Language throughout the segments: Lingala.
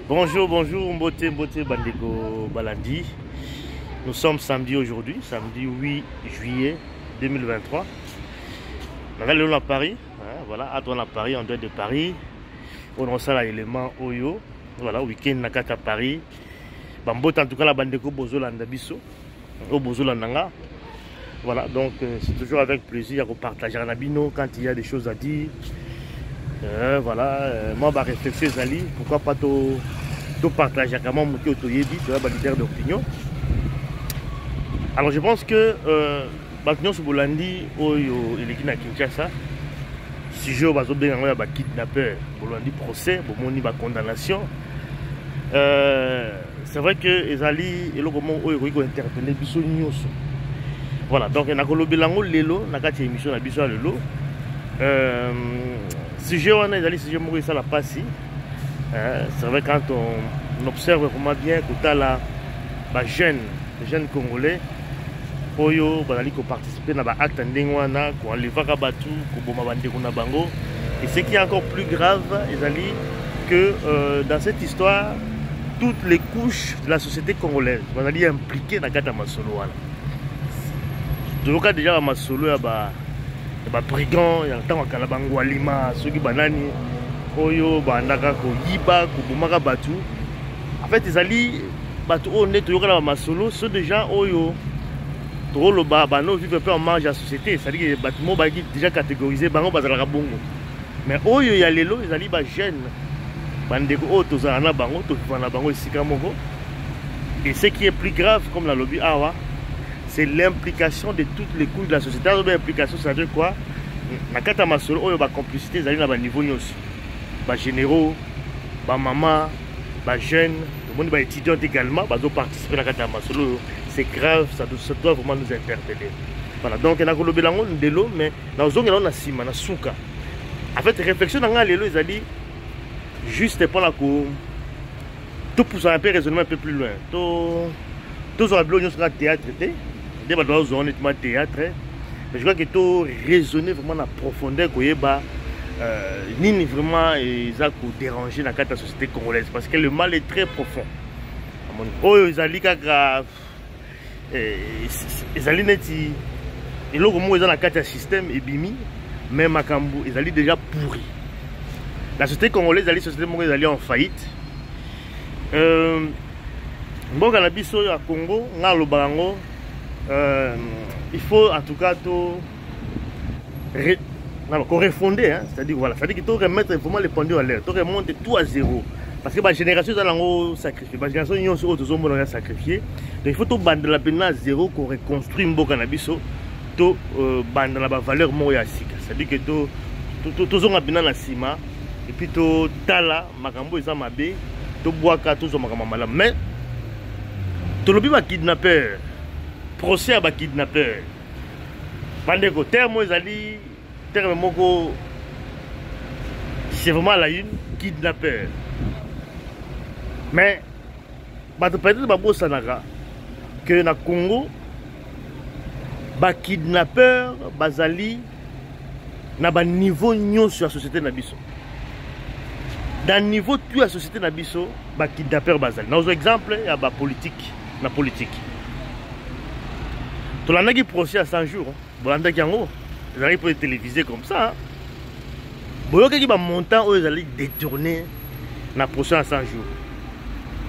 Bonjour, bonjour, Mbote, Mbote, Bandeko, Balandi. Nous sommes samedi aujourd'hui, samedi 8 juillet 2023. On est à Paris, hein, voilà, à Paris, en dehors de Paris. On a l'élément Oyo, voilà, week-end Nakata Paris. Bambote, en tout cas, la Bandeko Bozolanda Bisso, au Bozolanda. Voilà, donc c'est toujours avec plaisir de partager un abino quand il y a des choses à dire. Voilà, moi, ma réflexion, Zali, pourquoi pas tout partager comment monter au Yebi, tu vois, leader d'opinion. Alors, je pense que l'opinion sur Bolandi, il est à Kinshasa. Si je vais bien un kidnappeur, Bolandi procès, Bolandi condamnation. C'est vrai que Zali et le moment où il faut interpeller Bisso News. Voilà, donc il y a un lelo, il y a une émission à Bisso Lelo. Si je suis ça la passe, c'est vrai quand on observe vraiment bien que les jeunes Congolais qui participent à l'acte ndengwana, qui enlèvent Batu, qui bango. Et ce qui est encore plus grave, c'est que dans cette histoire, toutes les couches de la société congolaise sont impliquées dans le masolo. Donc déjà masolo ba brigand ya ntango kala bango alima soki banani oyo bandaka ko yiba ko bomaka batu en fait ezali batu o neto yoka na masolo sont des gens oyo to lo ba bano vivre peu en marge à la société, c'est-à-dire que batu mo ba déjà catégorisé bango bazalaka bongo mais oyo ya lelo ezali ba jeune bandeko o tozala na bango to vivre na bango esika moko. Et ce qui est plus grave comme la lobby awa, c'est l'implication de toutes les couches de la société. L'implication, c'est-à-dire quoi? La carte à masolo, la complicité, c'est à niveau aussi. Les généraux, les mamans, les jeunes, tout le monde, les étudiants également, ils participer à la carte à masolo. C'est grave, ça doit vraiment nous interpeller. Voilà, donc il y a un bélango de l'eau, mais dans zone on a sima, on a souka. En fait, réflexion dans l'eau, ils ont dit juste pour la cour, tout pour ça un peu raisonnement un peu plus loin. Tout ça, on sera théâtre. Honnêtement théâtre, mais je crois que tu raisonner vraiment la profondeur que ni vraiment ils ont dérangé dans la société congolaise parce que le mal est très profond. Oh ils allaient grave, ils allaient neti, et là comment ils ont la carte système et bimi, même Makambu ils allaient déjà pourri. La société congolaise, la société congolaise allaient en faillite. Bon cannabis au Congo, ngalo bango. Il faut en tout cas refonder, hein? C'est-à-dire voilà, qu'il faut remettre vraiment les pendules à l'air, il faut remonter tout à zéro. Parce que la génération est sacrifiée, la génération est sacrifiée. Donc il faut tout bande la peine à zéro qu'on reconstruit un beau cannabis, tout bande la valeur moyasique. C'est-à-dire que tout on a bien la cima et puis tout tala, makambo et mabe, tout boaka, tout ça makambo malam. Mais tout le monde kidnappeur. Procès à kidnappeur. Pendant que terme c'est vraiment la une kidnappeur. Mais peut-être que na Congo kidnappeur bazali na ba niveau nyon sur la société na biso. Dans niveau tout la société na biso kidnappeur bazali. Dans exemple il y a politique na politique. Tu l'as qui procès à 100 jours. Bolanda qui en haut. Ils arrivent pour les téléviser comme ça. Boyoka qui va monter, ils allaient détourner la procès à 100 jours.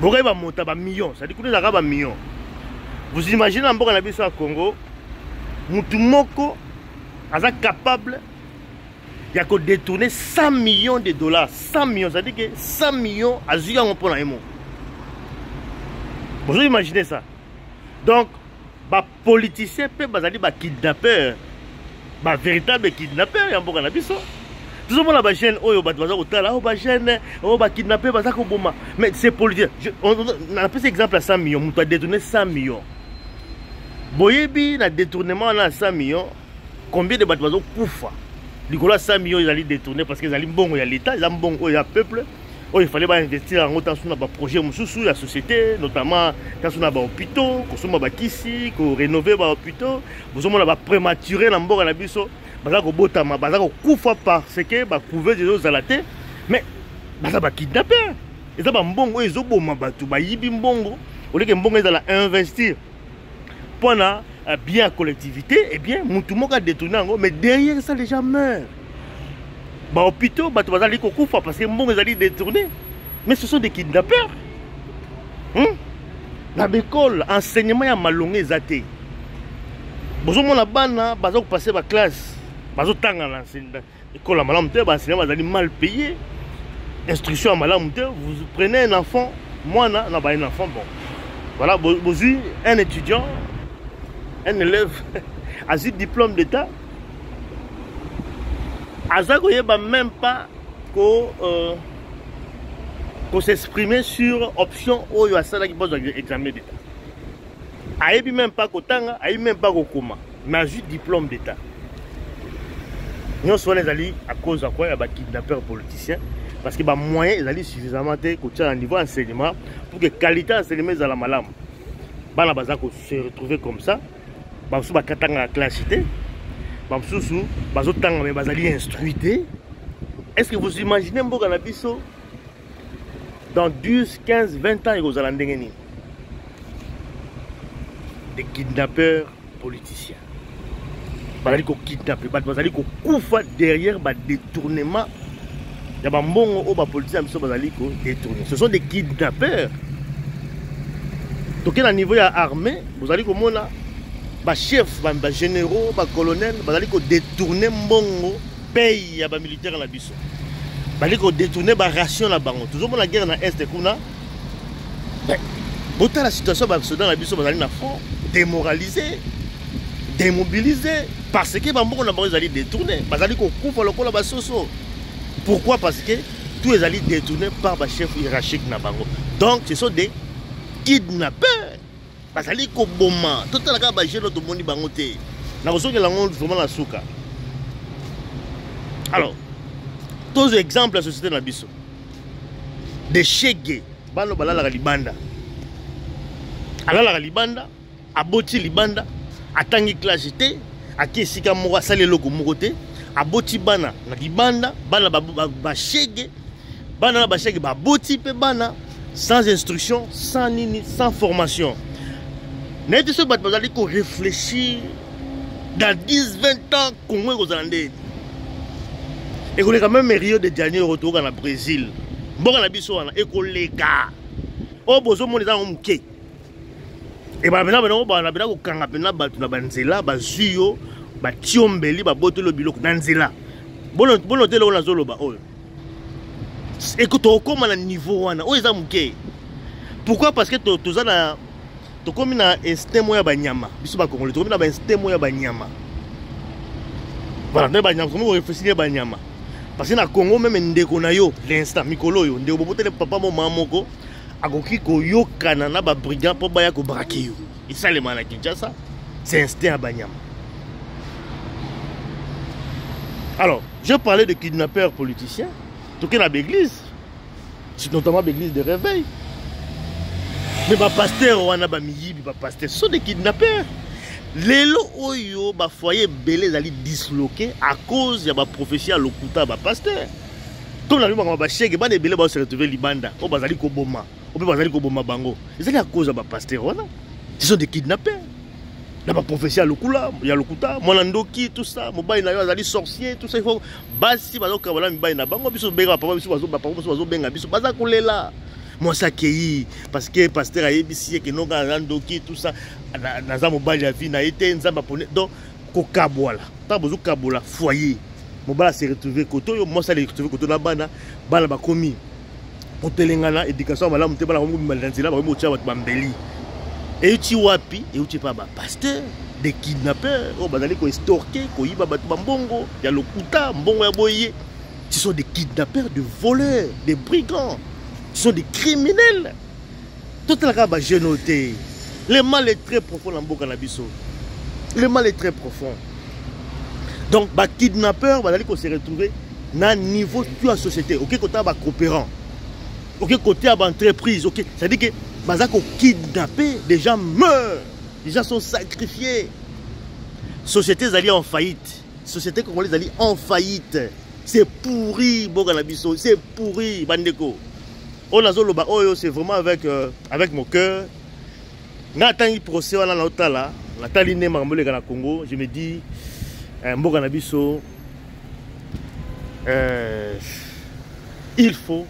Boyoka qui va monter à millions. Ça dit que nous avons un million. Vous imaginez un bon à Congo, Moutoumoko est capable de détourner 100 millions de dollars. 100 millions, ça dit que 100 millions à Zuyan pour l'aimant. Vous imaginez ça. Donc, les politiciens peuvent être kidnappeurs, véritable kidnappeurs. Tout le monde a des jeunes, kidnappés, mais c'est politique. On a pris cet exemple à 100 millions, on doit détourner 100 millions. Boyebi, le détournement à 100 millions, combien de bateaux koufa? Du coup, 100 millions, ils allaient détourner parce qu'ils allaient bon, il y a l'État, ils allaient bon, il y a le peuple. Oh, il fallait investir en autant sur des projets de la société, notamment dans les hôpitaux, rénover les hôpitaux, vous avez prématuré dans le biso, parce que couver des autres à la tête, mais vous avez kidnappé. eza ba mbongo ezo boma batu ba yibi mbongo au lieu que mbongo ezala investir pour na bien collectivité et bien mutu moka détourner ngo mais derrière ça les gens meurent. Ba hôpitaux batu bazali ko kufa parce que mbongo ezali détourné mais ce sont des kidnappeurs. Na l'école enseignement ya malongé ezate. Bozo mona bana bazo passer ba classe, bazo tanga l'enseignement. École malamu te ba enseignant bazali mal payé. Instruction à malamu te, vous prenez un enfant, moi na ba un enfant bon. Voilà, bozu un étudiant, un élève a eu diplôme d'état. Azako yeba même pas qu'on s'exprimer sur option ou yo asala qui pose examen d'état. Ayebi même pas kotanga, ayebi même pas kokoma, mais a eu diplôme d'état. Nous sommes allés à cause de quoi il y a des kidnappeurs politiciens parce que les moyens sont suffisamment à niveau enseignement pour que la qualité d'enseignement soit la malade. Les gens se retrouver comme ça, les gens se la classe, les gens se instruits. Est-ce que vous imaginez dans 10, 15, 20 ans, ils allont des kidnappeurs politiciens? Bazali ko kidnapper, bazali ko kufa derrière ba détournement. Ya ba mbongo o ba politicien biso bazali ko détourner. Ce sont des kidnappeurs. Donc à niveau ya armée, vous allez komona ba chef, ba généraux, ba colonel, bazali ko détourner mbongo paye ya ba militaire na biso. Bazali ko détourner ba ration na bango. Toujours la guerre na est kuna. Bota la situation ba soda na biso bazali na fond démoralisé. Démobilisé parce que bambo na bango ezali détourné bazali ko kufa lokola basoso. Pourquoi? Parce que tout ezali détourné par ba chef hiérarchique na bango. Donc ce sont des kidnappeurs. Bazali ko boma totala ka ba jelo to moni bango te na kosoki lango vraiment na suka. Alors tous les exemples de la société na biso de chege bano balala ka libanda alala ka libanda aboti libanda atangi classe te akesika moko asali eloko moko te aboti bana na libanda bana ba chege bana na ba chege baboti pe bana sans instruction sans nini sans formation neti so bat bazali ko réfléchir dans 10 20 ans Congo ekozala ndeni ekoleka même Rio de Janeiro toka na Brésil mboka na biso wana ekoleka o bozo moni za moke. Et bien, on a kanga pena batu na banzela bazuyo batiombeli babotelo biloko na nzela. Bono telo na zoloba oyo. Écoute, okoma na niveau wana, oyo eza muke. Pourquoi? Parce que toza na tokomi na instinct ya banyama. Biso ba Congolais, tokomi na ba instinct ya banyama. Voilà, na banyama, comment réfléchir banyama. Parce que na Congo même ndeko na yo, l'instant mikolo yo, ndeko botele papa mo mamoko. Akoki koyokana na ba brigand po baya ko braquer yo. Et ça les mana Kinshasa, c'est instinct à Banyama. Alors, je parlais de kidnappeurs politiciens, tout cas dans l'église, c'est notamment l'église de réveil. Mais ba pasteur wana ba miyibi ba pasteur sont des kidnappeurs. Lelo oyo ba foyer belé zali disloqué à cause ya ba prophétie à lokuta ba pasteur. Comme la loi ba chege ba belé ba se retrouver libanda, o bazali ko boma. On peut pas ko boma bango. C'est à cause de ba pasteur wana. Ce sont des kidnappeurs. La prophétie à l'okula, il y a l'okuta, monandoki, tout ça, mobile na yo azali sorcier, tout ça il faut basi bazoka wala mibali na bango biso benga papa biso bazo benga biso baza kolela. Moi ça kei parce que pasteur a yebisi que no gandoki tout ça naza mobile ya vie na été nzamba pone donc ko kabwala. Ta bozo kabola foyer. Mobile se retrouver koto yo moi ça les retrouver koto na bana bana bakomi. Pour telengana éducation malamu te bana ko mbimanzila ba mo tia ba bambeli. Et tu wapi, et tu pas pasteur, des kidnappeurs, oh bazali ko estorquer, ko yiba batu bambongo, ya lokuta, mbongo ya boye. Ce sont des kidnappeurs, des voleurs, des brigands. Ce sont des criminels. Tout le cas ba genoté. Le mal est très profond dans mboka na biso. Le mal est très profond. Donc ba kidnappeurs, bazali ko se retrouver na niveau de la société. OK, côté ba coopérant. OK, côté ba entreprise, OK, ça dit que bazako kidnappé, des gens meurent, les gens sont sacrifiés. Société zali en faillite, société congolaise zali en faillite. C'est pourri, Boganabiso, c'est pourri, Bandeko. On a zolo ba oyo, c'est vraiment avec mon cœur. N'attends il procès on a l'autre là, la taline marmolé dans Congo, je me dis mboka na biso il faut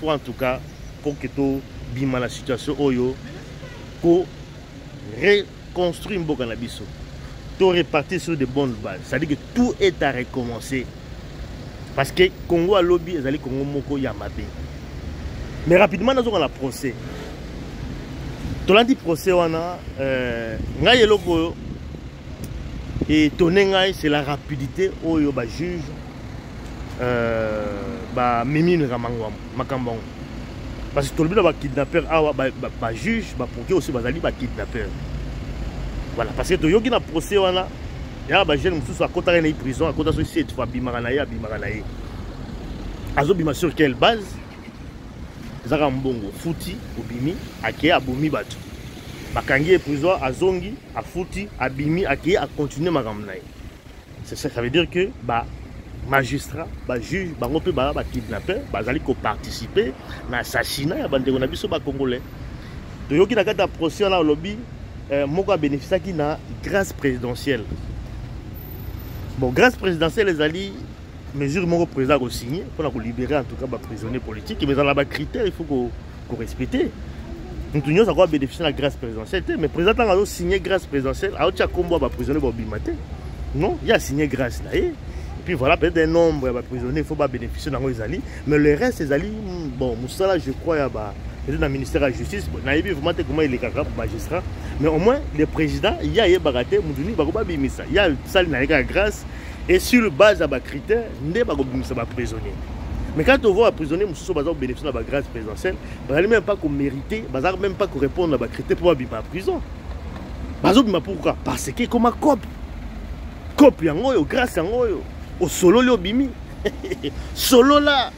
en tout cas pour que tout bima la situation oyo pour reconstruire mboka na biso. Tout repartir sur de bonnes bases. C'est-à-dire que tout est à recommencer. Parce que Congo a lobby, et Congo moko yamabe. Mais rapidement, nous avons la procès. Tout le procès, on a et c'est la rapidité où il y a juge Mimine Ramangwam, Makambong. Parce que tout le monde a kidnappeur, juge, pour aussi kidnappeur. Voilà, parce que tout le monde a procès, on a des jeunes qui sont à côté de la prison, à côté de la prison, à sur quelle base? Zara mbongo futi obimi ake abomi bato bakangi prison azongi afuti abimi ake a continuer makambo na ye. C'est ça, ça veut dire que ba magistrat ba juge bango pe ba kidnappeur bazali ko participer na assassinat ya bandeko na biso ba congolais. To yoki na kata procès na lobby moko bénéficier qui na grâce présidentielle. Bon, grâce présidentielle les alliés mesure mon président a signé pour libérer en tout cas les prisonniers politiques, mais dans les critères il faut qu'on respecte. Nous avons bénéficié de la grâce présidentielle, mais le président a signé grâce présidentielle, il y a un prisonnier non, il a signé grâce là. Et puis voilà, peut-être un nombre de prisonniers, il faut pas bénéficier de les mais le reste des alliés, bon, Moussala je crois, il y a le ministère de la Justice, il y a comment il est capable de magistrat, mais au moins le président, il y a baraté, il y a ça, grâce. Et sur le base de critères, il n'y a pas de prisonnier. Mais quand on voit un prisonnier, nous avons bénéficié de la grâce présidentielle, nous n'avons même pas qu'on mérite, nous n'avons même pas qu'on réponde à la critères pour aller à la prison. Pourquoi? Parce que comme un cop, grâce à au solo le bimi, solo là,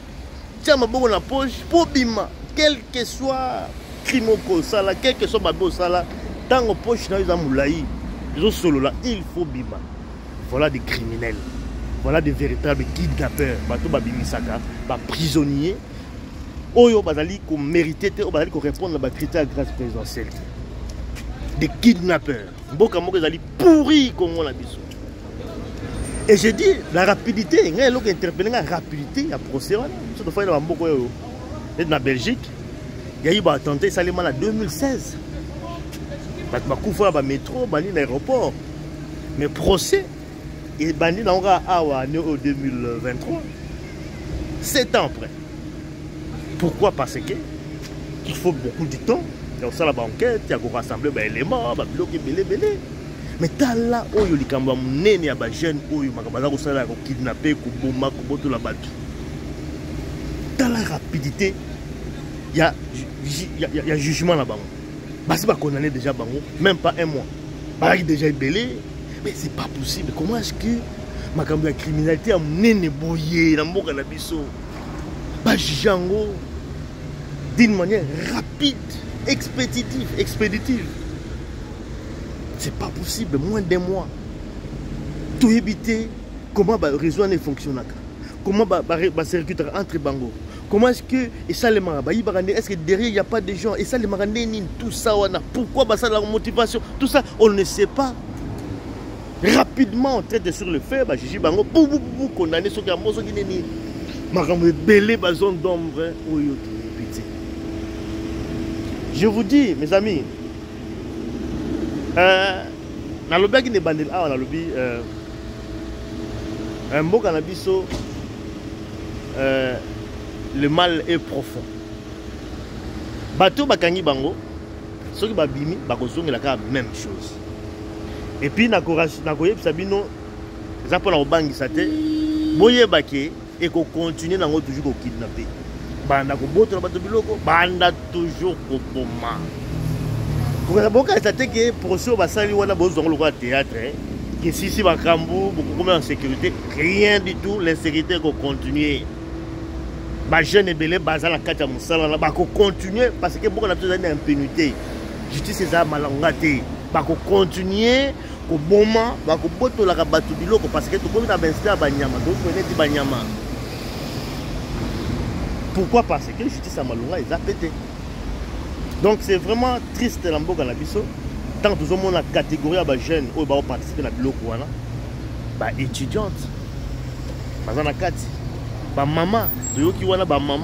tiens ma bonne poche pour bima, quel que soit crime au sala, quel que soit ma bonne sala, dans nos poches nous avons moulaï, ils solo là, il faut bima. Voilà des criminels, voilà des véritables kidnappeurs, prisonniers. Oyo bazali ko mérité, bazali ko répondre à critères de grâce présidentielle. Des kidnappeurs. Mboka moko bazali pourri comme on l'a dit. Et j'ai dit la rapidité, il y a interpellé la rapidité à procès. Surtout fois dans Mboka yo, dans Belgique, il y a eu un attentat seulement en 2016. Parce que bakoufa ba métro, bani l'aéroport. Mais procès et bandi n'aura awa en 2023, 7 ans après. Pourquoi? Parce que il faut beaucoup de temps. Il y a aussi la banquette, il y a qu'on rassemble les éléments, il y a bloqué belé. Mais t'as là où il y a des gens qui sont des jeunes, où il y a des gens qui kidnappés, qui bomba, qui botent la batte. Dans la rapidité, il y a jugement là-bas. Parce que condamné déjà, même pas un mois. Il déjà belé. Mais c'est pas possible. Comment est-ce que la criminalité a mené bouillé dans le monde d'une manière rapide, expéditive. C'est pas possible, moins d'un mois. Tout éviter, comment le réseau ne fonctionne. Comment le circuit entre Bango. Comment est-ce que, et ça les marabas, est-ce que derrière il n'y a pas de gens, et ça les marabas, tout ça, pourquoi ça la motivation, tout ça, on ne sait pas. Rapidement on traite sur le fait, Gigi Bango, pour condamner ceux qui ont mangé qui n'est pas belé zone d'ombre. Je vous dis, mes amis, dans le qui n'est pas dans le lobby, un beau cannabiso, le mal est profond. Bateau Bakangi Bango, ceux qui ont bimi, ils la même chose. Et puis, na sabino, ça pour la banque sate, boye baké et qu'on continue dans toujours au kidnapper. Banda ko boto bato biloko, banda toujours ko boma. Ko la boka sate que procès basali wana bozo ngolo théâtre, que si bakambu beaucoup en sécurité, rien du tout, l'insécurité ko continuer. Ba jeune belé bazala kata musala na ba ko continuer parce que beaucoup na besoin d'impunité. Justice est malangate. Bako continuer ko boma bako botola ka batu biloko parce que to komi na bensta banyama donc on est banyama Pourquoi? Parce que justice à Malunga ils a pété. Donc c'est vraiment triste la mboka na biso. Tant que nous la catégorie de jeunes qui vont participer à la bloc étudiante, bazana kati, maman, qui wana maman,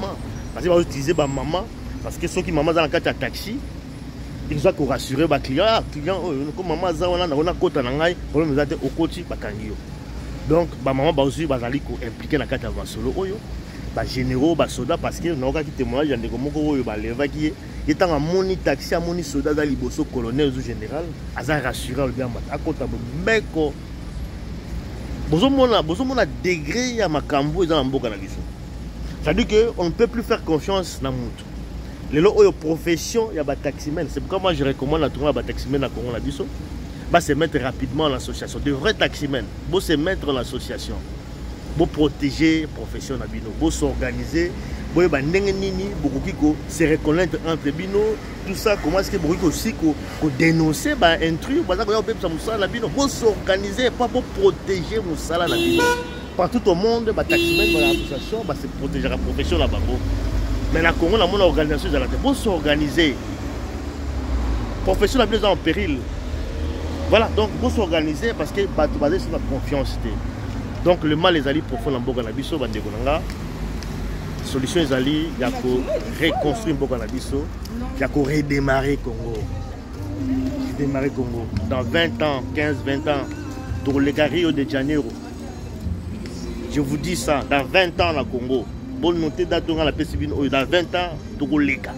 parce que va utiliser maman, parce que ceux qui maman dans la carte à taxi, ils doivent rassurer les clients, client comme maman za wana na kota na ngai, problème za te okoti bakangio. Donc maman ba aussi bazali ko impliquer na carte avant solo oyo, ba généraux, ba soldats parce que na oka ki témoignage ya ndeko moko oyo ba leva ki étant à moni taxi à moni soldat dans liboso colonel ou général, aza rassurer le bien à kota meko. Bozo mona degré ya makambo dans mboka na biso. C'est-à-dire qu'on ne peut plus faire confiance dans mutu. Les lots profession, il y a des taximens. C'est pourquoi moi je recommande à tout le monde des taximens à Congo la biso. Se mettre rapidement en association. De vrais taximens. Faut se mettre en association. Faut protéger la profession na bino. Faut s'organiser. Faut se reconnaître entre bino. Tout ça, comment est-ce que vous aussi dénoncer intrus. Faut s'organiser, pas pour protéger mon salaire na bino. Partout au monde, les taximens dans l'association, se protéger la profession là-bas. Mais la Congo, la organisation, il faut s'organiser. La profession est en péril. Voilà, donc il faut s'organiser parce que c'est basé sur la confiance. Donc le mal est allé profond dans le Boganabiso, la solution est allée, il y a reconstruire le Boganabiso, il y a redémarrer Congo. Redémarrer Congo. Dans 20 ans, 15-20 ans, pour les Rio de Janeiro. Je vous dis ça, dans 20 ans, le Congo. Bonne noter dans la PCB dans 20 ans, Togo Leka.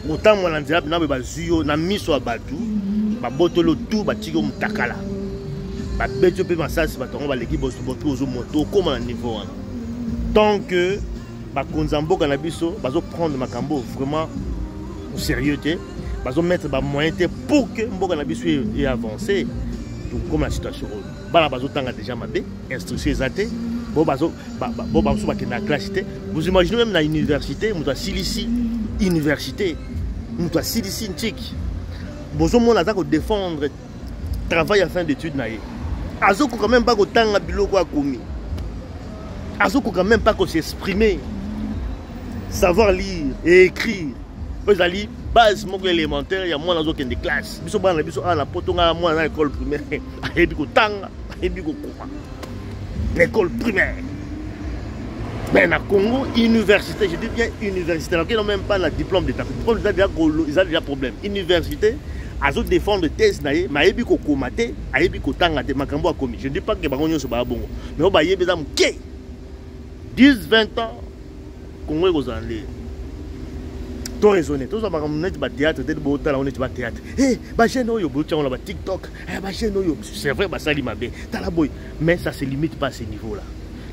Autant moi l'andia na ba zuyo na miso abatu, ba botolo tout ba tigo mutakala. Ba beto pe masasi ba tongo ba leki boso boto ozo moto comme à niveau. Tant que ba konzambo kana biso bazo prendre makambo vraiment au sérieux té, bazo mettre ba moyen té pour que mboka na biso et avancer. Comme la situation. Bala bazo tanga déjà mabé, instruction exatée. Vous imaginez même dans l'université, vous avez Silici, université, vous avez Silici, Ntik. Vous avez défendre le travail à fin d'études. Vous n'avez quand même pas de temps à biloko à commis. Vous n'avez quand même pas de s'exprimer, savoir lire et écrire. Vous avez base élémentaire, il y a moins dans des classes. Vous avez dans l'école primaire, l'école primaire. Mais dans le Congo, université, je dis bien université, ils n'ont même pas le diplôme d'État. Ils ont déjà problème. Université, ils ont défendre thèse, mais ils ont commaté, ils ont tangate, makambo a commis. Je ne dis pas que les gens sont pas bons, mais ils ont 10-20 ans, Congo est en l'air. Tout raisonné, tout ça, on est au théâtre, on est au théâtre. Eh, on a TikTok, c'est vrai, mais ça ne se limite pas à ce niveau-là.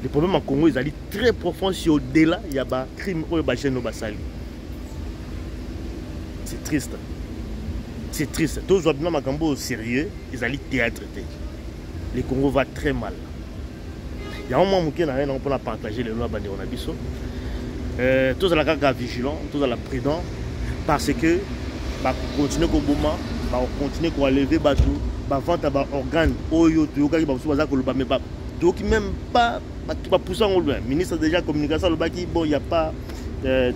Le problème en Congo, ils allaient très profond, si au-delà, il y a des crimes au Basali. C'est triste. C'est triste. Tous les gens qui sont sérieux, ils allaient théâtre. Le Congo va très mal. Il y a un moment où on peut partager les lois de Nabiso. Tous les gens vigilants, tous les gens prudents, parce que continuer à bomber, continuer à lever bateau, vendre des organes, donc même pas pousser en loin. Le ministre déjà communication, il n'y a pas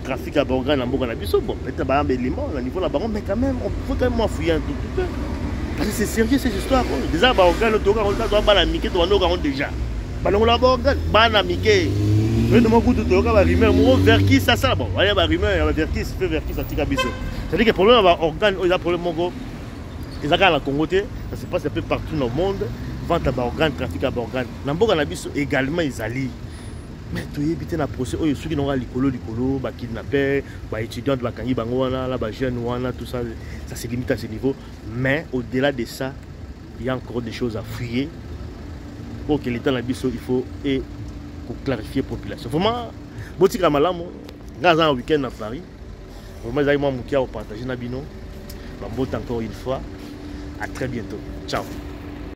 trafic à organes en Bogana Bisso. Bon, peut-être un élément au niveau de la baron, mais quand même, il faut quand même fouiller un tout petit peu. Parce que c'est sérieux cette histoire. Déjà, les organes, on doit pas l'amiquer, on doit déjà. On a organes, on amiquer. Je ne sais pas si rumeur, vers qui ça sert. Bon, il y a des rumeurs, vers qui se fait vers qui ça tire à Bisso. C'est-à-dire que le problème avec organes, il y a un problème, ils ont la Congo, ça se passe un peu partout dans le monde. Vente à organes, trafic à organes. Dans le Bisso également, ils allaient. Mais tu es évité dans le procès, ceux qui n'ont pas l'écolo, les kidnappés, les étudiants, les jeunes, tout ça, ça se limite à ce niveau. Mais au-delà de ça, il y a encore des choses à fouiller. Pour que l'État il faut clarifier la population. Vraiment, si vous avez un week-end à Paris, vraiment, vous avez partager Nabino. Encore une fois, à très bientôt. Ciao.